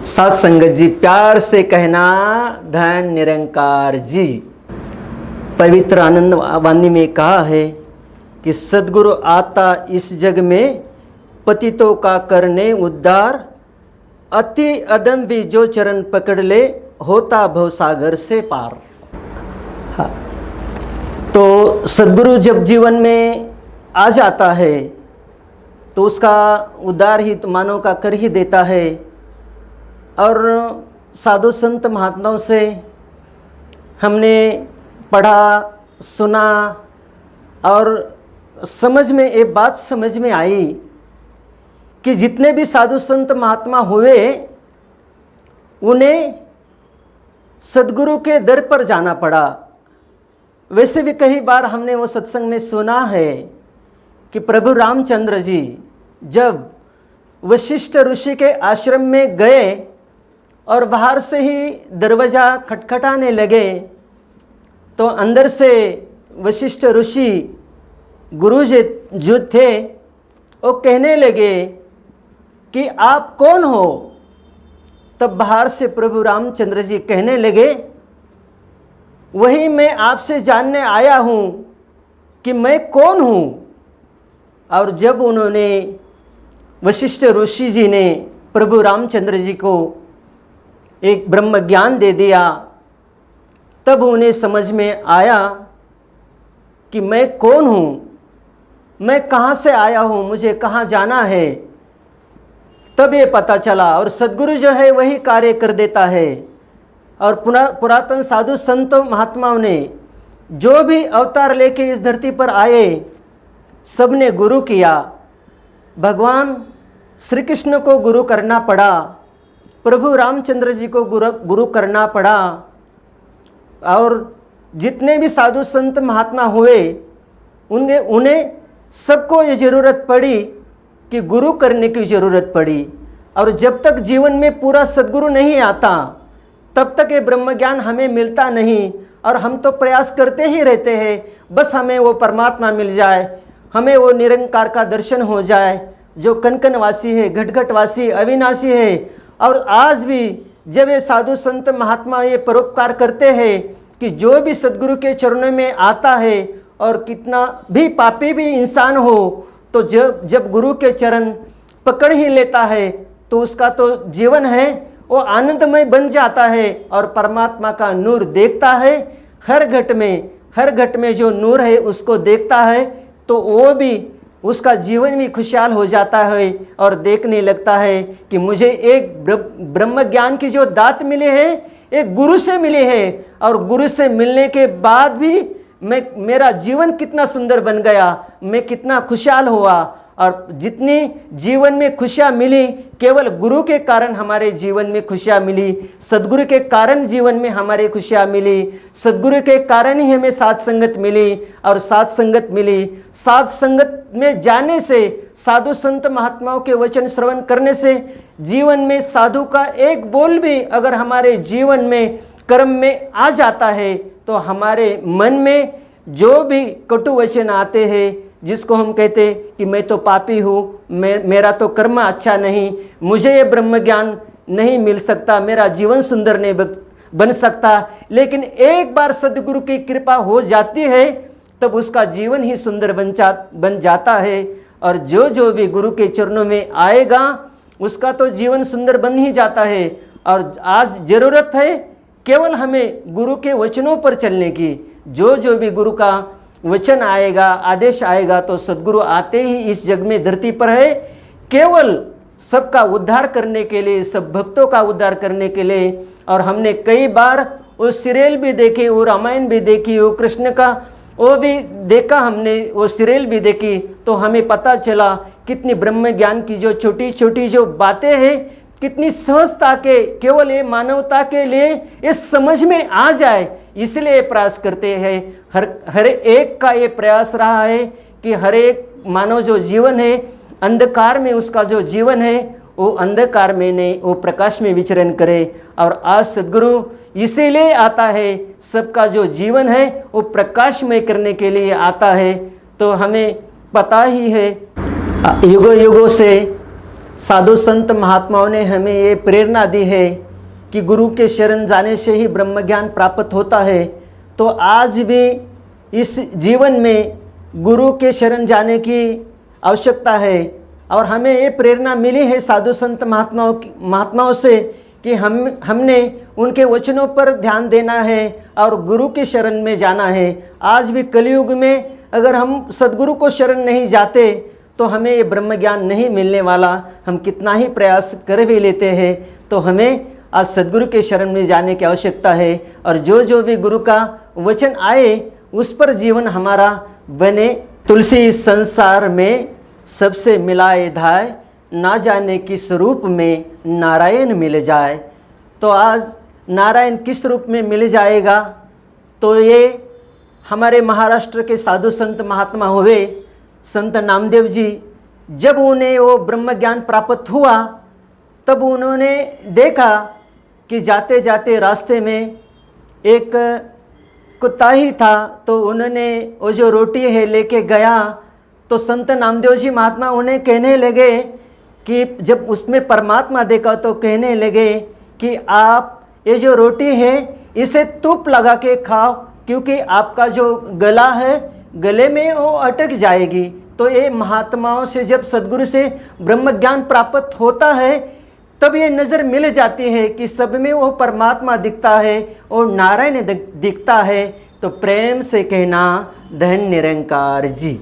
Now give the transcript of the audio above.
साथ संगत जी, प्यार से कहना धन निरंकार जी। पवित्र आनंद वाणी में कहा है कि सद्गुरु आता इस जग में पतितों का करने उद्धार, अति अदम भी जो चरण पकड़ ले होता भवसागर से पार। हाँ, तो सद्गुरु जब जीवन में आ जाता है तो उसका उद्धार ही तो मानव का कर ही देता है। और साधु संत महात्माओं से हमने पढ़ा सुना और समझ में एक बात समझ में आई कि जितने भी साधु संत महात्मा हुए उन्हें सद्गुरु के दर पर जाना पड़ा। वैसे भी कई बार हमने वो सत्संग में सुना है कि प्रभु रामचंद्र जी जब वशिष्ठ ऋषि के आश्रम में गए और बाहर से ही दरवाज़ा खटखटाने लगे तो अंदर से वशिष्ठ ऋषि गुरु जी जो थे वो कहने लगे कि आप कौन हो। तब बाहर से प्रभु रामचंद्र जी कहने लगे, वही मैं आपसे जानने आया हूँ कि मैं कौन हूँ। और जब उन्होंने वशिष्ठ ऋषि जी ने प्रभु रामचंद्र जी को एक ब्रह्म ज्ञान दे दिया, तब उन्हें समझ में आया कि मैं कौन हूँ, मैं कहाँ से आया हूँ, मुझे कहाँ जाना है। तब ये पता चला। और सद्गुरु जो है वही कार्य कर देता है। और पुरातन साधु संत महात्माओं ने जो भी अवतार लेके इस धरती पर आए सबने गुरु किया। भगवान श्री कृष्ण को गुरु करना पड़ा, प्रभु रामचंद्र जी को गुरु करना पड़ा। और जितने भी साधु संत महात्मा हुए उन्हें सबको ये ज़रूरत पड़ी कि गुरु करने की ज़रूरत पड़ी। और जब तक जीवन में पूरा सद्गुरु नहीं आता तब तक ये ब्रह्म ज्ञान हमें मिलता नहीं। और हम तो प्रयास करते ही रहते हैं, बस हमें वो परमात्मा मिल जाए, हमें वो निरंकार का दर्शन हो जाए जो कन वासी है, घट घट वासी, अविनाशी है। और आज भी जब ये साधु संत महात्मा ये परोपकार करते हैं कि जो भी सद्गुरु के चरणों में आता है और कितना भी पापी भी इंसान हो तो जब गुरु के चरण पकड़ ही लेता है तो उसका तो जीवन है वो आनंदमय बन जाता है और परमात्मा का नूर देखता है। हर घट में जो नूर है उसको देखता है तो वो भी उसका जीवन भी खुशहाल हो जाता है और देखने लगता है कि मुझे एक ब्रह्म ज्ञान की जो दात मिली है एक गुरु से मिली है। और गुरु से मिलने के बाद भी मेरा जीवन कितना सुंदर बन गया, मैं कितना खुशहाल हुआ। और जितनी जीवन में खुशियाँ मिली केवल गुरु के कारण हमारे जीवन में खुशियाँ मिली, सद्गुरु के कारण जीवन में हमारे खुशियाँ मिली, सद्गुरु के कारण ही हमें साथ संगत मिली। और साथ संगत मिली, साथ संगत में जाने से, साधु संत महात्माओं के वचन श्रवण करने से जीवन में साधु का एक बोल भी अगर हमारे जीवन में कर्म में आ जाता है तो हमारे मन में जो भी कटु वचन आते हैं जिसको हम कहते कि मैं तो पापी हूँ, मेरा तो कर्म अच्छा नहीं, मुझे ये ब्रह्म ज्ञान नहीं मिल सकता, मेरा जीवन सुंदर नहीं बन सकता। लेकिन एक बार सद्गुरु की कृपा हो जाती है तब उसका जीवन ही सुंदर बन जाता है। और जो भी गुरु के चरणों में आएगा उसका तो जीवन सुंदर बन ही जाता है। और आज ज़रूरत है केवल हमें गुरु के वचनों पर चलने की। जो भी गुरु का वचन आएगा, आदेश आएगा तो सद्गुरु आते ही इस जग में धरती पर है केवल सबका उद्धार करने के लिए, सब भक्तों का उद्धार करने के लिए। और हमने कई बार वो सीरियल भी देखे, वो रामायण भी देखी, वो कृष्ण का वो भी देखा, हमने वो सीरियल भी देखी तो हमें पता चला कितनी ब्रह्म ज्ञान की जो छोटी छोटी जो बातें हैं कितनी सहजता के केवल ये मानवता के लिए ये समझ में आ जाए इसलिए प्रयास करते हैं। हर एक का ये प्रयास रहा है कि हर एक मानव जो जीवन है अंधकार में उसका जो जीवन है वो अंधकार में नहीं, वो प्रकाश में विचरण करे। और आज सद्गुरु इसीलिए आता है, सबका जो जीवन है वो प्रकाशमय करने के लिए आता है। तो हमें पता ही है युगों युगों से साधु संत महात्माओं ने हमें ये प्रेरणा दी है कि गुरु के शरण जाने से ही ब्रह्म ज्ञान प्राप्त होता है। तो आज भी इस जीवन में गुरु के शरण जाने की आवश्यकता है और हमें ये प्रेरणा मिली है साधु संत महात्माओं से कि हमने उनके वचनों पर ध्यान देना है और गुरु के शरण में जाना है। आज भी कलयुग में अगर हम सद्गुरु को शरण नहीं जाते तो हमें ये ब्रह्म ज्ञान नहीं मिलने वाला। हम कितना ही प्रयास कर भी लेते हैं तो हमें आज सद्गुरु के शरण में जाने की आवश्यकता है और जो जो भी गुरु का वचन आए उस पर जीवन हमारा बने। तुलसी इस संसार में सबसे मिलाए धाय, ना जाने किस रूप में नारायण मिल जाए। तो आज नारायण किस रूप में मिल जाएगा? तो ये हमारे महाराष्ट्र के साधु संत महात्मा हुए संत नामदेव जी, जब उन्हें वो ब्रह्म ज्ञान प्राप्त हुआ तब उन्होंने देखा कि जाते जाते रास्ते में एक कुत्ता ही था, तो उन्होंने वो जो रोटी है लेके गया तो संत नामदेव जी महात्मा उन्हें कहने लगे कि जब उसमें परमात्मा देखा तो कहने लगे कि आप ये जो रोटी है इसे तुप लगा के खाओ, क्योंकि आपका जो गला है गले में वो अटक जाएगी। तो ये महात्माओं से जब सद्गुरु से ब्रह्म ज्ञान प्राप्त होता है तब ये नज़र मिल जाती है कि सब में वो परमात्मा दिखता है और नारायण दिखता है। तो प्रेम से कहना धन्य निरंकार जी।